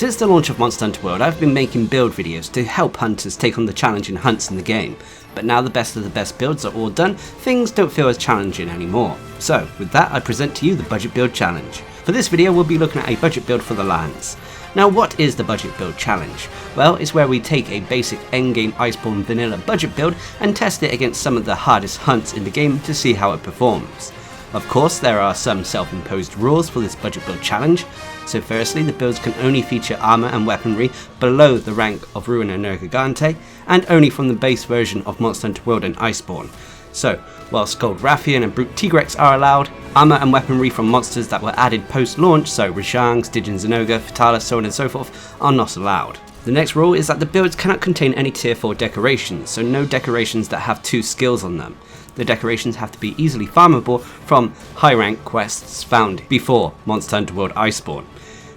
Since the launch of Monster Hunter World, I've been making build videos to help hunters take on the challenging hunts in the game, but now the best of the best builds are all done, things don't feel as challenging anymore. So with that, I present to you the Budget Build Challenge. For this video, we'll be looking at a budget build for the lands. Now what is the Budget Build Challenge? Well, it's where we take a basic endgame Iceborne vanilla budget build and test it against some of the hardest hunts in the game to see how it performs. Of course, there are some self-imposed rules for this budget build challenge. So firstly, the builds can only feature armor and weaponry below the rank of Ruiner Nergigante, and only from the base version of Monster Hunter World and Iceborne. So, while Skald Rathian and Brute Tigrex are allowed, armor and weaponry from monsters that were added post-launch, so Rejoin, Stygian Zinogre, Vitalis, so on and so forth, are not allowed. The next rule is that the builds cannot contain any tier 4 decorations, so no decorations that have 2 skills on them. The decorations have to be easily farmable from high rank quests found before Monster Hunter World Iceborne.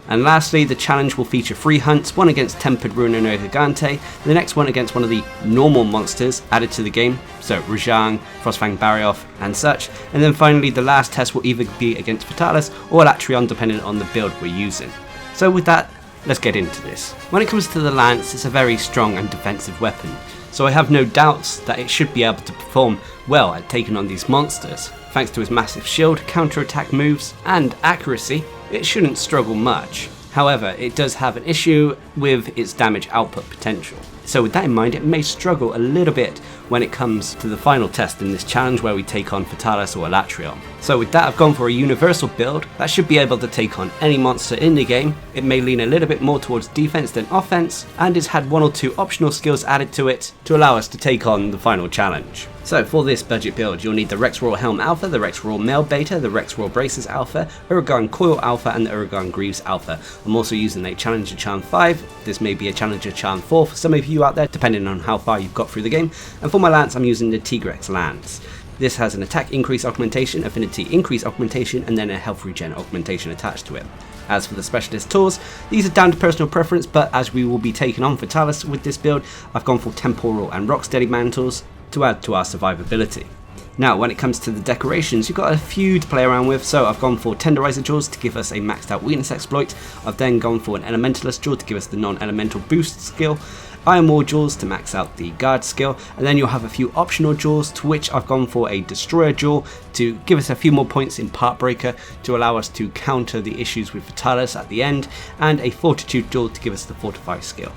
And lastly, the challenge will feature 3 hunts, one against Tempered Ruiner Nergigante, and the next one against one of the normal monsters added to the game, so Rejoin, Frostfang Barioth and such, and then finally the last test will either be against Vitalis or Alatreon depending on the build we're using. So with that, let's get into this. When it comes to the lance, it's a very strong and defensive weapon, so I have no doubts that it should be able to perform well at taking on these monsters. Thanks to its massive shield, counter-attack moves, and accuracy, it shouldn't struggle much. However, it does have an issue with its damage output potential. So with that in mind, it may struggle a little bit when it comes to the final test in this challenge where we take on Vitalis or Alatreon. So with that, I've gone for a universal build that should be able to take on any monster in the game. It may lean a little bit more towards defense than offense, and it's had 1 or 2 optional skills added to it to allow us to take on the final challenge. So for this budget build, you'll need the Rex Royal Helm Alpha, the Rex Royal Mail Beta, the Rex Royal Braces Alpha, Uragaan Coil Alpha, and the Uragaan Greaves Alpha. I'm also using a Challenger Charm 5, this may be a Challenger Charm 4 for some of you out there, depending on how far you've got through the game, and for my lance I'm using the Tigrex Lance. This has an attack increase augmentation, affinity increase augmentation, and then a health regen augmentation attached to it. As for the specialist tools, these are down to personal preference, but as we will be taking on Vitalis with this build, I've gone for temporal and rocksteady mantles to add to our survivability. Now when it comes to the decorations, you've got a few to play around with, so I've gone for Tenderizer Jaws to give us a maxed out weakness exploit. I've then gone for an Elementalist Jaw to give us the non-elemental boost skill, Iron Wall Jaws to max out the guard skill, and then you'll have a few optional jaws, to which I've gone for a Destroyer Jaw to give us a few more points in Part Breaker to allow us to counter the issues with Vitalis at the end, and a Fortitude Jaw to give us the Fortify skill.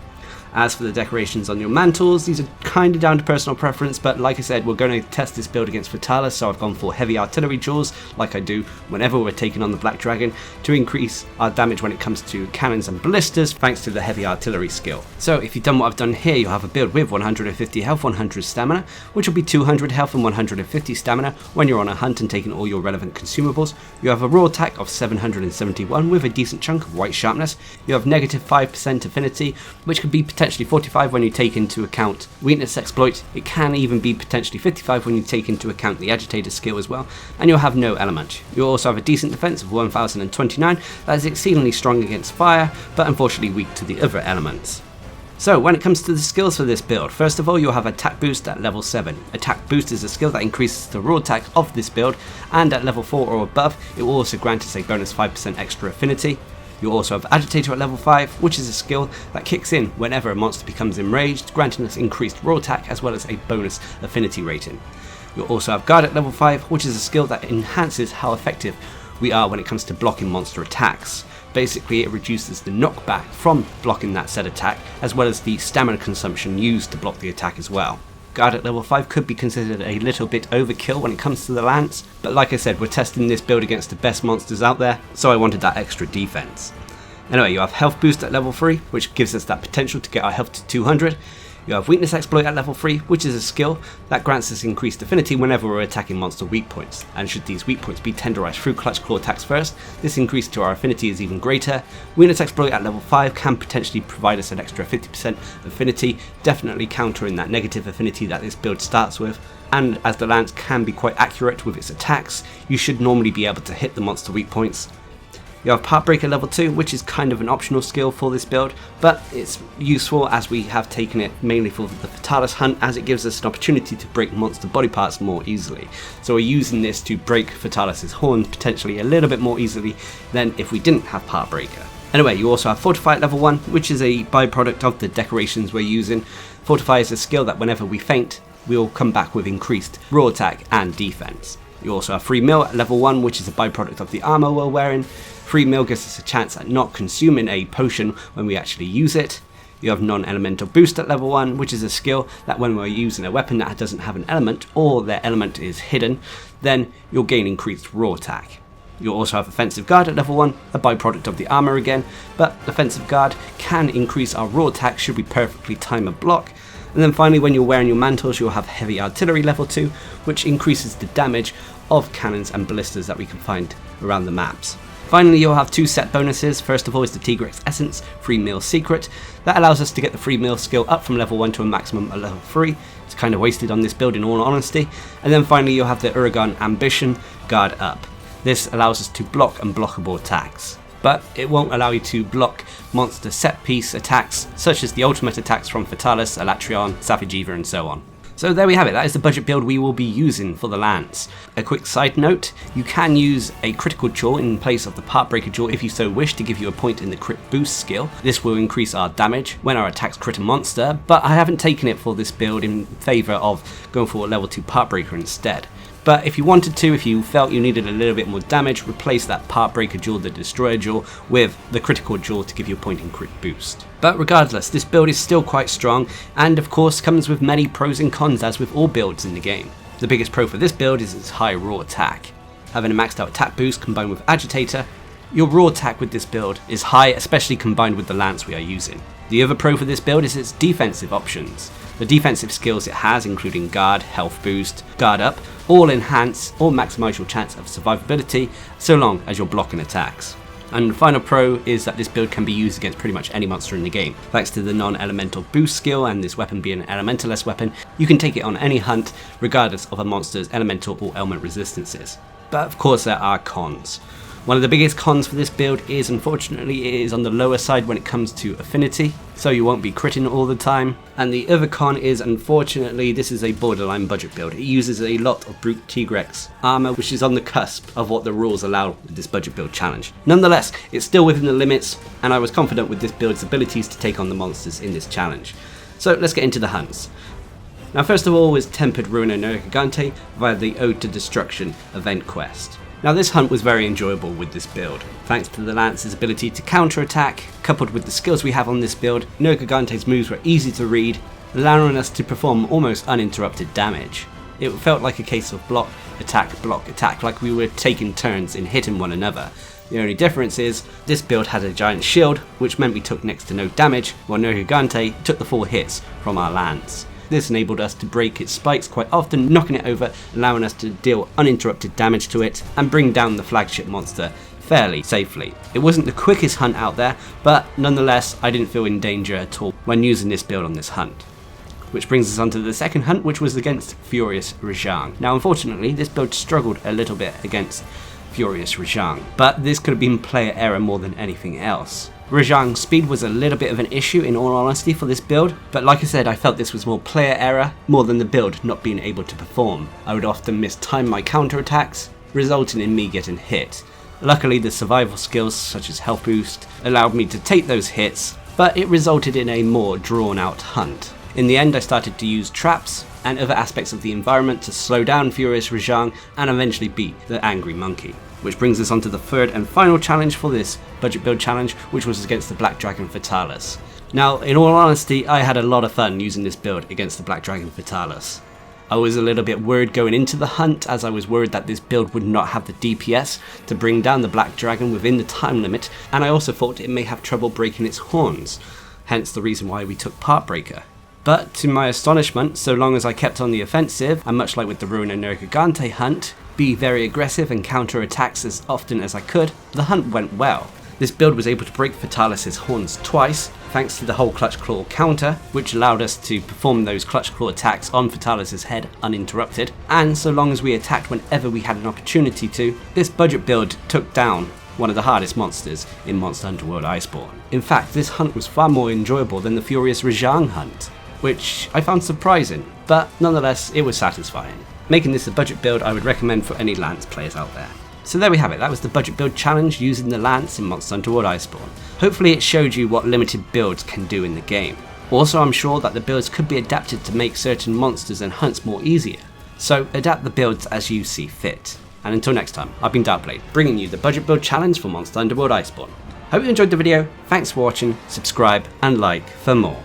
As for the decorations on your mantles, these are kind of down to personal preference, but like I said, we're going to test this build against Vitalis, so I've gone for heavy artillery jaws, like I do whenever we're taking on the Black Dragon, to increase our damage when it comes to cannons and ballistas, thanks to the heavy artillery skill. So if you've done what I've done here, you'll have a build with 150 health, 100 stamina, which will be 200 health and 150 stamina when you're on a hunt and taking all your relevant consumables. You have a raw attack of 771 with a decent chunk of white sharpness. You have negative 5% affinity, which could be potentially 45 when you take into account weakness exploit. It can even be potentially 55 when you take into account the agitator skill as well, and you'll have no element. You'll also have a decent defense of 1029 that is exceedingly strong against fire, but unfortunately weak to the other elements. So when it comes to the skills for this build, first of all you'll have attack boost at level 7. Attack boost is a skill that increases the raw attack of this build, and at level 4 or above it will also grant us a bonus 5% extra affinity. You'll also have Agitator at level 5, which is a skill that kicks in whenever a monster becomes enraged, granting us increased raw attack as well as a bonus affinity rating. You'll also have Guard at level 5, which is a skill that enhances how effective we are when it comes to blocking monster attacks. Basically, it reduces the knockback from blocking that said attack, as well as the stamina consumption used to block the attack as well. Guard at level 5 could be considered a little bit overkill when it comes to the lance, but like I said, we're testing this build against the best monsters out there, so I wanted that extra defense. Anyway, you have health boost at level 3, which gives us that potential to get our health to 200. You have weakness exploit at level 3, which is a skill that grants us increased affinity whenever we're attacking monster weak points, and should these weak points be tenderized through clutch claw attacks first, this increase to our affinity is even greater. Weakness exploit at level 5 can potentially provide us an extra 50% affinity, definitely countering that negative affinity that this build starts with. And as the lance can be quite accurate with its attacks, you should normally be able to hit the monster weak points. You have Part Breaker level 2, which is kind of an optional skill for this build, but it's useful as we have taken it mainly for the Vitalis hunt, as it gives us an opportunity to break monster body parts more easily. So we're using this to break Vitalis' horn potentially a little bit more easily than if we didn't have Part Breaker. Anyway, you also have Fortify at level 1, which is a byproduct of the decorations we're using. Fortify is a skill that whenever we faint, we'll come back with increased raw attack and defense. You also have Free Meal at level 1, which is a byproduct of the armor we're wearing. Free Meal gives us a chance at not consuming a potion when we actually use it. You have Non-Elemental Boost at level 1, which is a skill that when we're using a weapon that doesn't have an element, or their element is hidden, then you'll gain increased raw attack. You'll also have Offensive Guard at level 1, a byproduct of the armor again, but Offensive Guard can increase our raw attack should we perfectly time a block. And then finally, when you're wearing your mantles, you'll have Heavy Artillery level 2, which increases the damage of cannons and ballistas that we can find around the maps. Finally, you'll have 2 set bonuses. First of all is the Tigrex Essence Free Meal Secret. That allows us to get the Free Meal skill up from level 1 to a maximum of level 3. It's kind of wasted on this build in all honesty. And then finally, you'll have the Uragan Ambition Guard Up. This allows us to block unblockable attacks, but it won't allow you to block monster set piece attacks such as the ultimate attacks from Vitalis, Alatrion, Safijiva and so on. So there we have it, that is the budget build we will be using for the lance. A quick side note, you can use a critical jaw in place of the part breaker jaw if you so wish to give you a point in the crit boost skill. This will increase our damage when our attacks crit a monster, but I haven't taken it for this build in favour of going for a level 2 part breaker instead. But if you wanted to, if you felt you needed a little bit more damage, replace that part breaker jaw, the destroyer jaw, with the critical jaw to give you a point in crit boost. But regardless, this build is still quite strong, and of course comes with many pros and cons as with all builds in the game. The biggest pro for this build is its high raw attack. Having a maxed out attack boost combined with agitator, your raw attack with this build is high, especially combined with the lance we are using. The other pro for this build is its defensive options. The defensive skills it has, including guard, health boost, guard up, all enhance or maximise your chance of survivability so long as you're blocking attacks. And the final pro is that this build can be used against pretty much any monster in the game. Thanks to the non-elemental boost skill and this weapon being an elemental-less weapon, you can take it on any hunt regardless of a monster's elemental or element resistances. But of course there are cons. One of the biggest cons for this build is, unfortunately, it is on the lower side when it comes to affinity, so you won't be critting all the time. And the other con is, unfortunately, this is a borderline budget build. It uses a lot of brute Tigrex armor, which is on the cusp of what the rules allow with this budget build challenge. Nonetheless, it's still within the limits, and I was confident with this build's abilities to take on the monsters in this challenge. So let's get into the hunts. Now first of all was Tempered Ruin and Gigante via the Ode to Destruction event quest. Now this hunt was very enjoyable with this build. Thanks to the Lance's ability to counter-attack, coupled with the skills we have on this build, Gigante's moves were easy to read, allowing us to perform almost uninterrupted damage. It felt like a case of block, attack, like we were taking turns in hitting one another. The only difference is, this build had a giant shield, which meant we took next to no damage, while Gigante took the 4 hits from our Lance. This enabled us to break its spikes quite often, knocking it over, allowing us to deal uninterrupted damage to it, and bring down the flagship monster fairly safely. It wasn't the quickest hunt out there, but nonetheless I didn't feel in danger at all when using this build on this hunt. Which brings us on to the second hunt, which was against Furious Rejoin. Now unfortunately this build struggled a little bit against Furious Rejoin, but this could have been player error more than anything else. Rejoin's speed was a little bit of an issue in all honesty for this build, but like I said, I felt this was more player error more than the build not being able to perform. I would often mistime my counterattacks, resulting in me getting hit. Luckily the survival skills such as health boost allowed me to take those hits, but it resulted in a more drawn out hunt. In the end I started to use traps and other aspects of the environment to slow down Furious Rejoin and eventually beat the Angry Monkey. Which brings us on to the third and final challenge for this budget build challenge, which was against the Black Dragon Vitalis. Now, in all honesty, I had a lot of fun using this build against the Black Dragon Vitalis. I was a little bit worried going into the hunt, as I was worried that this build would not have the DPS to bring down the Black Dragon within the time limit, and I also thought it may have trouble breaking its horns, hence the reason why we took Part Breaker. But to my astonishment, so long as I kept on the offensive, and much like with the Ruin and Gigante hunt, be very aggressive and counter attacks as often as I could, the hunt went well. This build was able to break Vitalis' horns twice, thanks to the whole Clutch Claw counter, which allowed us to perform those Clutch Claw attacks on Vitalis' head uninterrupted, and so long as we attacked whenever we had an opportunity to, this budget build took down one of the hardest monsters in Monster Hunter World Iceborne. In fact, this hunt was far more enjoyable than the Furious Rejoin hunt, which I found surprising, but nonetheless it was satisfying. Making this a budget build I would recommend for any Lance players out there. So there we have it, that was the budget build challenge using the Lance in Monster Hunter World Iceborne. Hopefully it showed you what limited builds can do in the game. Also, I'm sure that the builds could be adapted to make certain monsters and hunts more easier. So adapt the builds as you see fit. And until next time, I've been Darcblade, bringing you the budget build challenge for Monster Hunter World Iceborne. Hope you enjoyed the video, thanks for watching, subscribe and like for more.